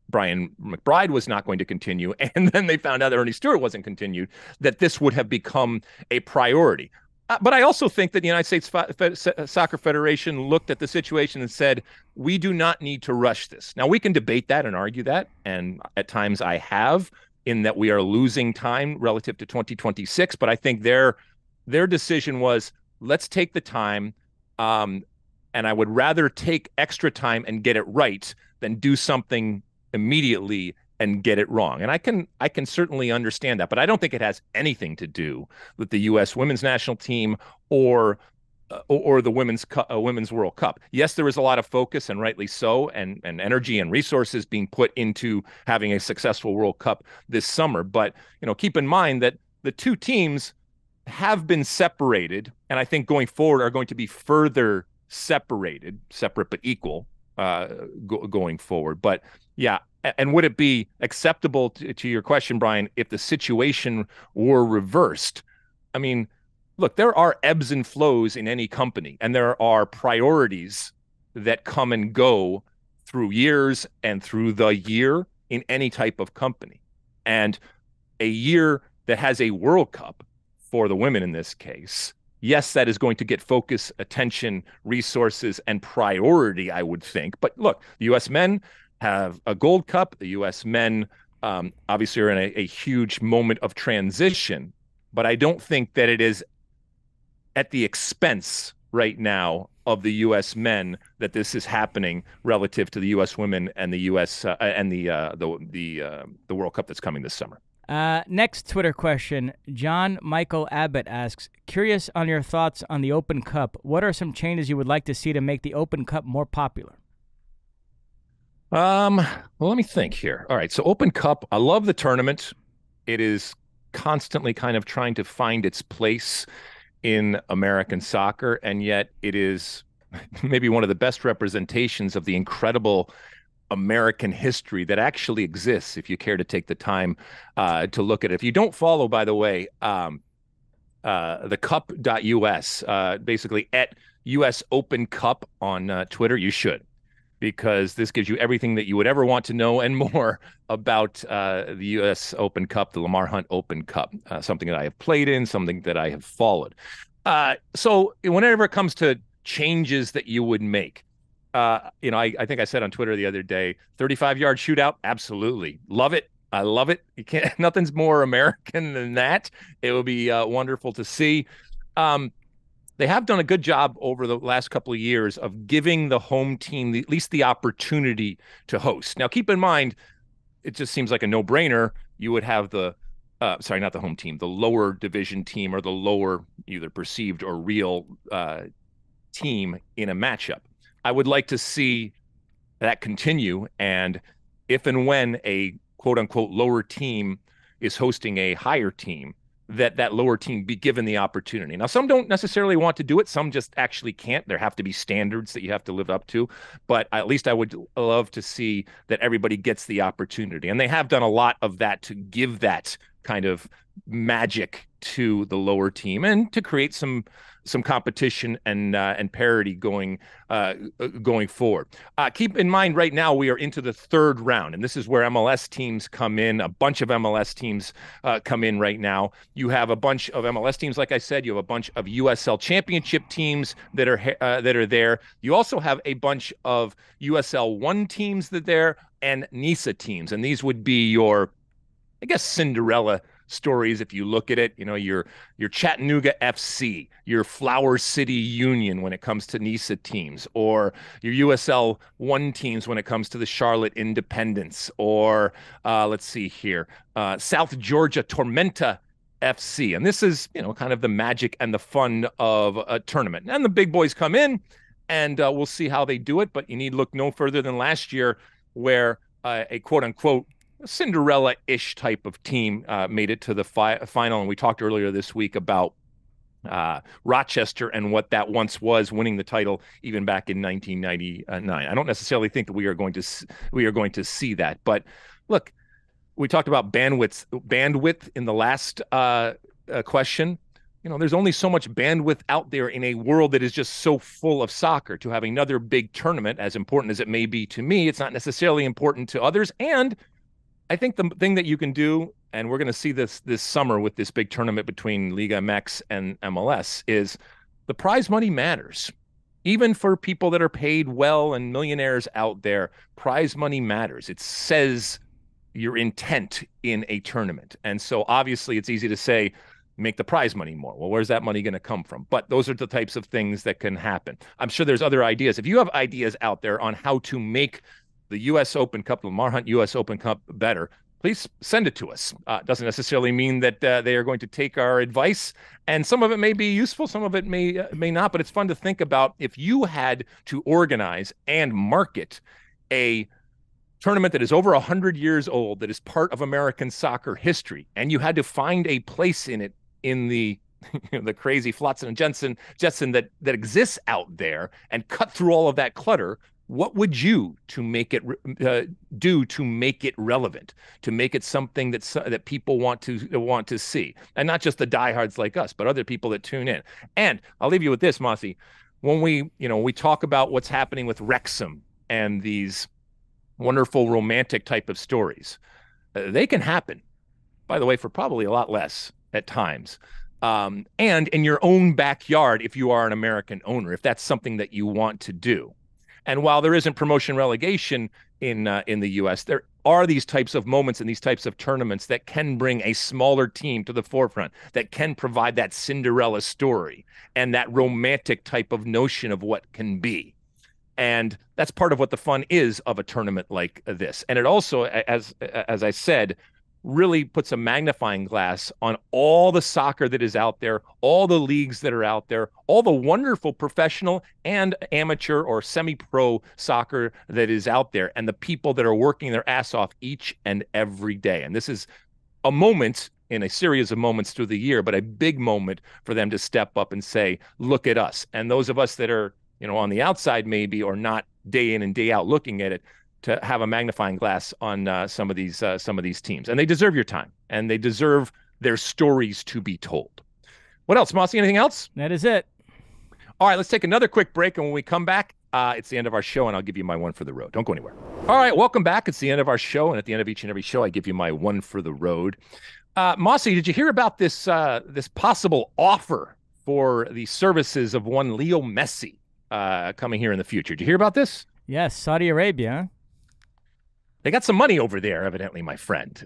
Brian McBride was not going to continue, and then they found out that Ernie Stewart wasn't continued, that this would have become a priority. But I also think that the United States Soccer Federation looked at the situation and said, we do not need to rush this. Now, we can debate that and argue that, and at times I have, in that we are losing time relative to 2026, but I think their decision was, let's take the time, and I would rather take extra time and get it right than do something immediately and get it wrong. And I can certainly understand that, but I don't think it has anything to do with the U.S. women's national team or the women's World Cup. Yes, there is a lot of focus, and rightly so, and energy and resources being put into having a successful World Cup this summer. But keep in mind that the two teams have been separated, and I think going forward are going to be further separate but equal going forward. But yeah. And would it be acceptable to your question, Brian, if the situation were reversed? I mean, look, there are ebbs and flows in any company, and there are priorities that come and go through years and through the year in any type of company. And a year that has a World Cup for the women in this case, yes, that is going to get focus, attention, resources, and priority, I would think. But look, the U.S. men have a Gold Cup. The U.S. men obviously are in a huge moment of transition, but I don't think that it is at the expense right now of the U.S. men that this is happening relative to the U.S. women and the U.S. And the World Cup that's coming this summer. Next Twitter question, John Michael Abbott asks, curious on your thoughts on the Open Cup. What are some changes you would like to see to make the Open Cup more popular? Well, let me think here. All right. So Open Cup, I love the tournament. It is constantly kind of trying to find its place in American soccer. And yet it is maybe one of the best representations of the incredible American history that actually exists, if you care to take the time to look at it. If you don't follow, by the way, the cup.us, basically at US Open Cup on Twitter, you should, because this gives you everything that you would ever want to know and more about the U.S. Open Cup, the Lamar Hunt Open Cup, something that I have played in, something that I have followed. So whenever it comes to changes that you would make, I think I said on Twitter the other day, 35-yard shootout, absolutely. Love it. I love it. You can't, nothing's more American than that. It would be wonderful to see. They have done a good job over the last couple of years of giving the home team at least the opportunity to host. Now, keep in mind, it just seems like a no-brainer. You would have not the home team, the lower division team or the lower either perceived or real team in a matchup. I would like to see that continue. And if and when a quote-unquote lower team is hosting a higher team, that lower team be given the opportunity. Now, some don't necessarily want to do it. Some just actually can't. There have to be standards that you have to live up to. But at least I would love to see that everybody gets the opportunity. And they have done a lot of that to give that kind of magic to the lower team and to create some competition and parity going forward. Keep in mind, right now we are into the third round, and this is where MLS teams come in. A bunch of MLS teams come in right now. You have a bunch of MLS teams, like I said. You have a bunch of USL Championship teams that are there. You also have a bunch of USL1 teams that are there and NISA teams, and these would be your, I guess, Cinderella stories if you look at it. You know, your Chattanooga FC, your Flower City Union when it comes to NISA teams, or your USL1 teams when it comes to the Charlotte Independence, or let's see here, South Georgia Tormenta FC. And this is, you know, kind of the magic and the fun of a tournament. And the big boys come in, and we'll see how they do it. But you need look no further than last year, where a quote-unquote Cinderella-ish type of team made it to the final. And we talked earlier this week about Rochester and what that once was, winning the title even back in 1999. I don't necessarily think that we are going to see that. But look, we talked about bandwidth in the last question. You know, there's only so much bandwidth out there in a world that is just so full of soccer. To have another big tournament, as important as it may be to me, it's not necessarily important to others. And I think the thing that you can do, and we're going to see this summer with this big tournament between Liga MX and MLS, is the prize money matters. Even for people that are paid well and millionaires out there, prize money matters. It says your intent in a tournament. And so obviously it's easy to say, make the prize money more. Well, where's that money going to come from? But those are the types of things that can happen. I'm sure there's other ideas. If you have ideas out there on how to make the U.S. Open Cup, the Lamar Hunt U.S. Open Cup better, please send it to us. Doesn't necessarily mean that they are going to take our advice, and some of it may be useful, some of it may not, but it's fun to think about if you had to organize and market a tournament that is over 100 years old, that is part of American soccer history, and you had to find a place in it in the the crazy Flotsam and Jetson that exists out there, and cut through all of that clutter. What would you do to make it relevant, to make it something that people want to see, and not just the diehards like us, but other people that tune in? And I'll leave you with this, Mosse. When we talk about what's happening with Wrexham and these wonderful romantic type of stories, they can happen, by the way, for probably a lot less at times. And in your own backyard, if you are an American owner, if that's something that you want to do. And while there isn't promotion relegation in the U.S., there are these types of moments and these types of tournaments that can bring a smaller team to the forefront, that can provide that Cinderella story and that romantic type of notion of what can be. And that's part of what the fun is of a tournament like this. And it also, as I said, really puts a magnifying glass on all the soccer that is out there, all the leagues that are out there, all the wonderful professional and amateur or semi-pro soccer that is out there, and the people that are working their ass off each and every day. And this is a moment in a series of moments through the year, but a big moment for them to step up and say, look at us. And those of us that are, on the outside maybe, or not day in and day out looking at it, to have a magnifying glass on some of these teams. And they deserve your time, and they deserve their stories to be told. What else, Mosse? Anything else? That is it. All right, let's take another quick break, and when we come back, it's the end of our show, and I'll give you my one for the road. Don't go anywhere. All right, welcome back. It's the end of our show, and at the end of each and every show, I give you my one for the road. Mosse, did you hear about this possible offer for the services of one Leo Messi coming here in the future? Did you hear about this? Yes, Saudi Arabia. They got some money over there, evidently, my friend.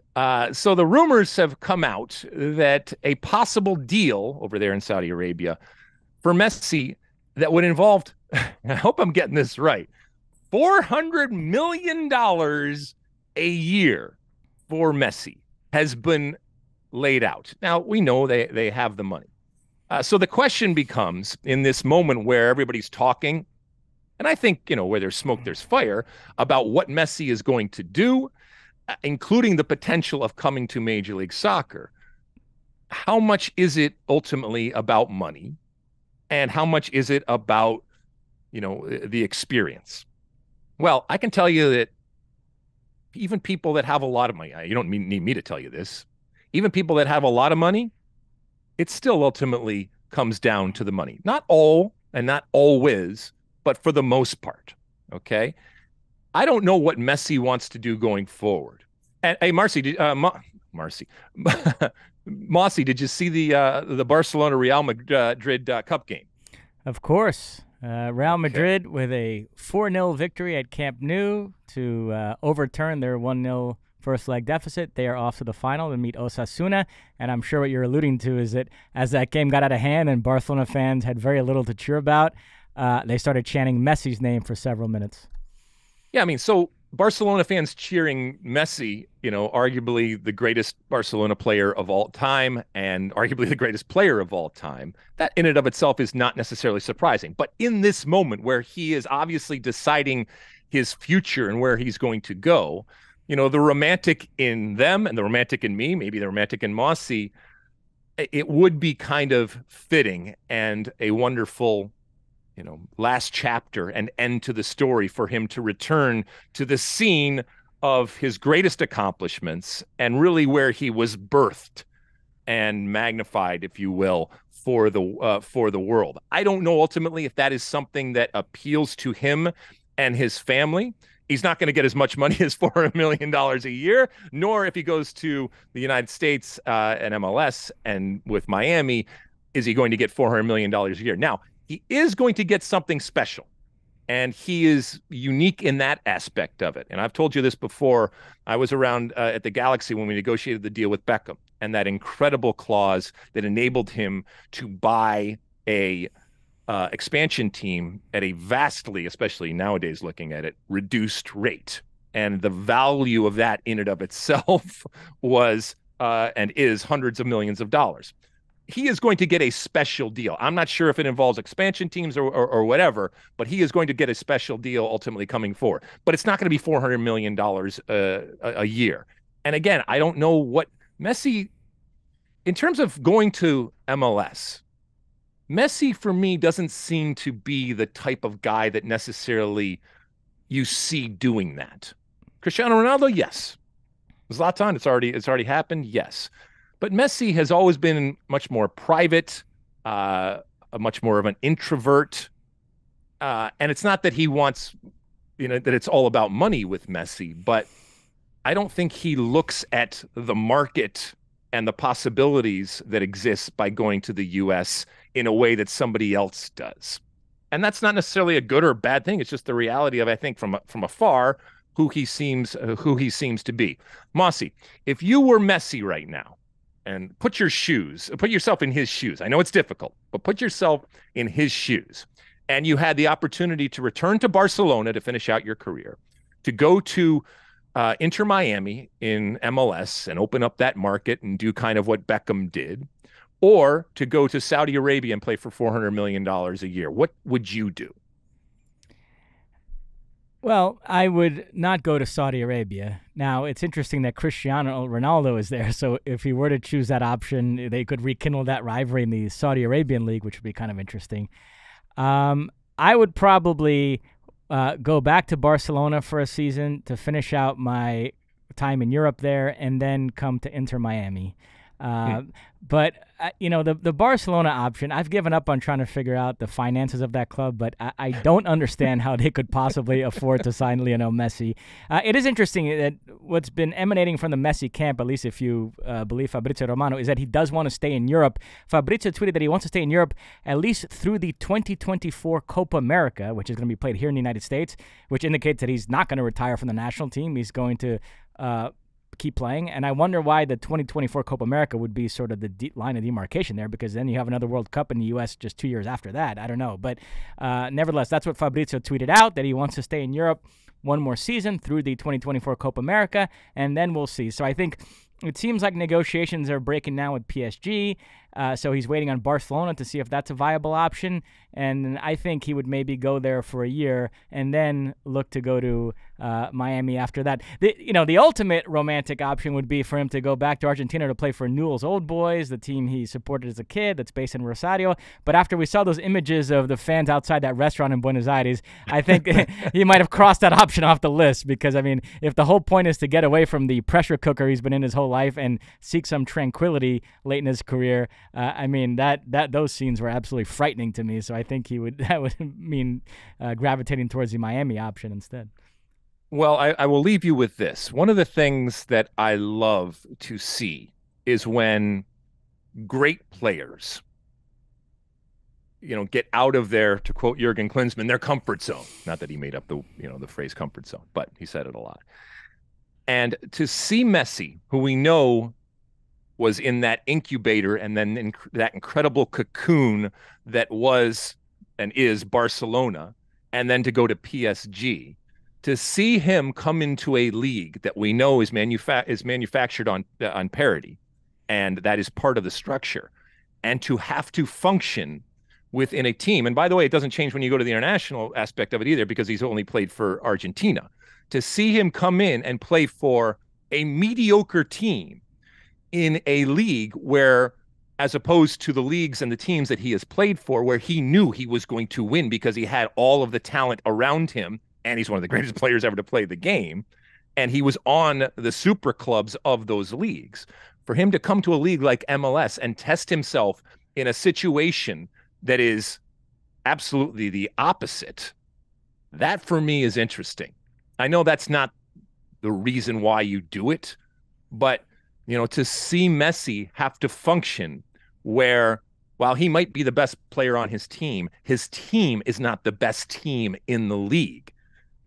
So the rumors have come out that a possible deal over there in Saudi Arabia for Messi that would involve, I hope I'm getting this right, $400 million a year for Messi has been laid out. Now, we know they have the money. So the question becomes, in this moment where everybody's talking, and I think, where there's smoke, there's fire, about what Messi is going to do, including the potential of coming to Major League Soccer. How much is it ultimately about money? And how much is it about, the experience? Well, I can tell you that even people that have a lot of money, you don't need me to tell you this, even people that have a lot of money, it still ultimately comes down to the money. Not all and not always, but for the most part. Okay. I don't know what Messi wants to do going forward. And hey, Mosse, did you see the Barcelona Real Madrid Cup game? Of course. Real Madrid with a 4-0 victory at Camp Nou to overturn their 1-0 first leg deficit. They are off to the final to meet Osasuna. And I'm sure what you're alluding to is that as that game got out of hand and Barcelona fans had very little to cheer about, they started chanting Messi's name for several minutes. Yeah, I mean, so Barcelona fans cheering Messi, arguably the greatest Barcelona player of all time and arguably the greatest player of all time, that in and of itself is not necessarily surprising. But in this moment where he is obviously deciding his future and where he's going to go, the romantic in them and the romantic in me, maybe the romantic in Mosse, it would be kind of fitting and a wonderful last chapter and end to the story for him to return to the scene of his greatest accomplishments and really where he was birthed and magnified, if you will, for the world. I don't know ultimately if that is something that appeals to him and his family. He's not going to get as much money as $400 million a year, nor if he goes to the United States and MLS and with Miami, is he going to get $400 million a year. Now, he is going to get something special, and he is unique in that aspect of it. And I've told you this before. I was around at the Galaxy when we negotiated the deal with Beckham, and that incredible clause that enabled him to buy a expansion team at a vastly, especially nowadays looking at it, reduced rate. And the value of that in and of itself was and is hundreds of millions of dollars. He is going to get a special deal. I'm not sure if it involves expansion teams or whatever, but he is going to get a special deal ultimately coming forward. But it's not going to be $400 million a year. And again, I don't know what Messi, in terms of going to MLS, Messi for me doesn't seem to be the type of guy that necessarily you see doing that. Cristiano Ronaldo, yes. Zlatan, it's already happened, yes. But Messi has always been much more private, much more of an introvert. And it's not that he wants, that it's all about money with Messi, but I don't think he looks at the market and the possibilities that exist by going to the U.S. in a way that somebody else does. And that's not necessarily a good or bad thing. It's just the reality of, I think, from afar, who he seems to be. Mosse, if you were Messi right now, and put yourself in his shoes. I know it's difficult, but put yourself in his shoes. And you had the opportunity to return to Barcelona to finish out your career, to go to Inter Miami in MLS and open up that market and do kind of what Beckham did, or to go to Saudi Arabia and play for $400 million a year. What would you do? Well, I would not go to Saudi Arabia. Now, it's interesting that Cristiano Ronaldo is there, so if he were to choose that option, they could rekindle that rivalry in the Saudi Arabian League, which would be kind of interesting. I would probably go back to Barcelona for a season to finish out my time in Europe there and then come to Inter Miami. But, the Barcelona option, I've given up on trying to figure out the finances of that club, but I don't understand how they could possibly afford to sign Lionel Messi. It is interesting that what's been emanating from the Messi camp, at least if you believe Fabrizio Romano, is that he does want to stay in Europe. Fabrizio tweeted that he wants to stay in Europe at least through the 2024 Copa America, which is going to be played here in the United States, which indicates that he's not going to retire from the national team. He's going to keep playing, and I wonder why the 2024 Copa America would be sort of the line of demarcation there, because then you have another World Cup in the U.S. just 2 years after that. I don't know, but nevertheless, that's what Fabrizio tweeted out, that he wants to stay in Europe one more season through the 2024 Copa America, and then we'll see. So I think it seems like negotiations are breaking now with PSG, so he's waiting on Barcelona to see if that's a viable option, and I think he would maybe go there for a year and then look to go to Miami after that. The ultimate romantic option would be for him to go back to Argentina to play for Newell's Old Boys, the team he supported as a kid that's based in Rosario. But after we saw those images of the fans outside that restaurant in Buenos Aires, I think he might have crossed that option off the list, because, I mean, if the whole point is to get away from the pressure cooker he's been in his whole life and seek some tranquility late in his career, I mean, that those scenes were absolutely frightening to me. So I think that would mean gravitating towards the Miami option instead. Well, I will leave you with this. One of the things that I love to see is when great players, get out of their, to quote Jurgen Klinsmann, their comfort zone. Not that he made up the phrase comfort zone, but he said it a lot. And to see Messi, who we know was in that incubator and then in that incredible cocoon that was and is Barcelona, and then to go to PSG, to see him come into a league that we know is manufactured on parity, and that is part of the structure, and to have to function within a team. And by the way, it doesn't change when you go to the international aspect of it either, because he's only played for Argentina. To see him come in and play for a mediocre team in a league where, as opposed to the leagues and the teams that he has played for, where he knew he was going to win because he had all of the talent around him, and he's one of the greatest players ever to play the game, and he was on the super clubs of those leagues. For him to come to a league like MLS and test himself in a situation that is absolutely the opposite, that for me is interesting. I know that's not the reason why you do it, but to see Messi have to function where, while he might be the best player on his team is not the best team in the league,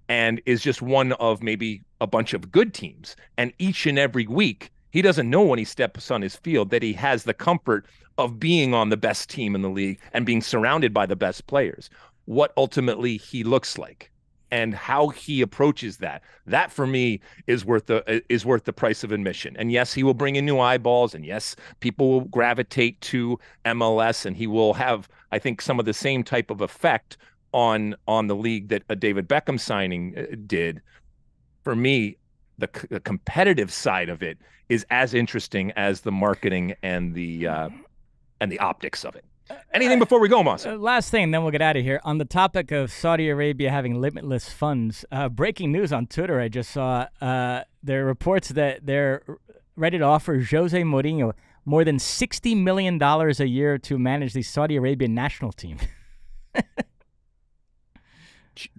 and is just one of maybe a bunch of good teams. And each and every week, he doesn't know when he steps on his field that he has the comfort of being on the best team in the league and being surrounded by the best players. What ultimately he looks like and how he approaches that for me is worth the price of admission. And yes, he will bring in new eyeballs, and yes, people will gravitate to MLS, and he will have, I think, some of the same type of effect on the league that a David Beckham signing did. For me, the competitive side of it is as interesting as the marketing and the optics of it. Anything before we go, Mosse? Last thing, then we'll get out of here. On the topic of Saudi Arabia having limitless funds, breaking news on Twitter, I just saw there are reports that they're ready to offer Jose Mourinho more than $60 million a year to manage the Saudi Arabian national team.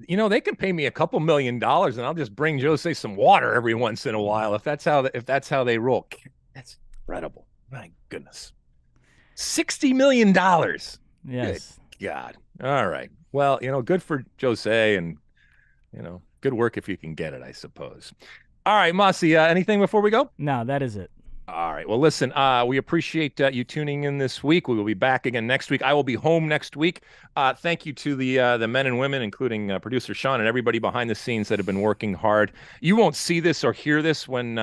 They can pay me a couple $1 million, and I'll just bring Jose some water every once in a while if that's how they roll. That's incredible. My goodness. $60 million. Yes. Good God. All right. Well, good for Jose, and good work if you can get it, I suppose. All right, Mosse, anything before we go? No, that is it. All right. Well, listen, we appreciate you tuning in this week. We will be back again next week. I will be home next week. Thank you to the men and women, including producer Sean and everybody behind the scenes that have been working hard. You won't see this or hear this when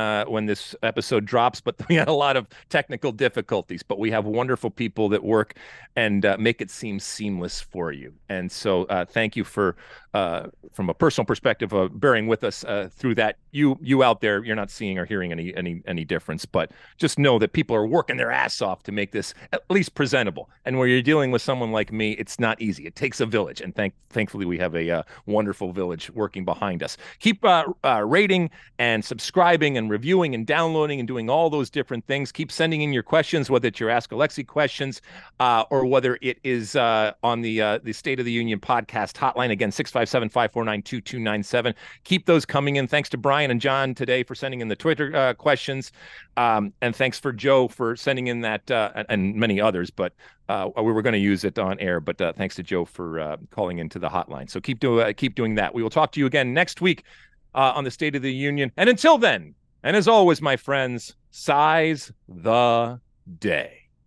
this episode drops, but we had a lot of technical difficulties. But we have wonderful people that work and make it seem seamless for you. And so thank you for, from a personal perspective, bearing with us through that. You out there, you're not seeing or hearing any difference, but just know that people are working their ass off to make this at least presentable. And where you're dealing with someone like me, it's not easy. It takes a village, and thankfully we have a wonderful village working behind us. Keep rating and subscribing and reviewing and downloading and doing all those different things. Keep sending in your questions, whether it's your Ask Alexi questions or whether it is on the State of the Union podcast hotline. Again, 657-549-2297. Keep those coming in. Thanks to Brian and John today for sending in the Twitter questions. And thanks for Joe for sending in that and many others, but we were going to use it on air, but thanks to Joe for calling into the hotline. So keep doing that. We will talk to you again next week on the State of the Union. And until then, and as always, my friends, size the day.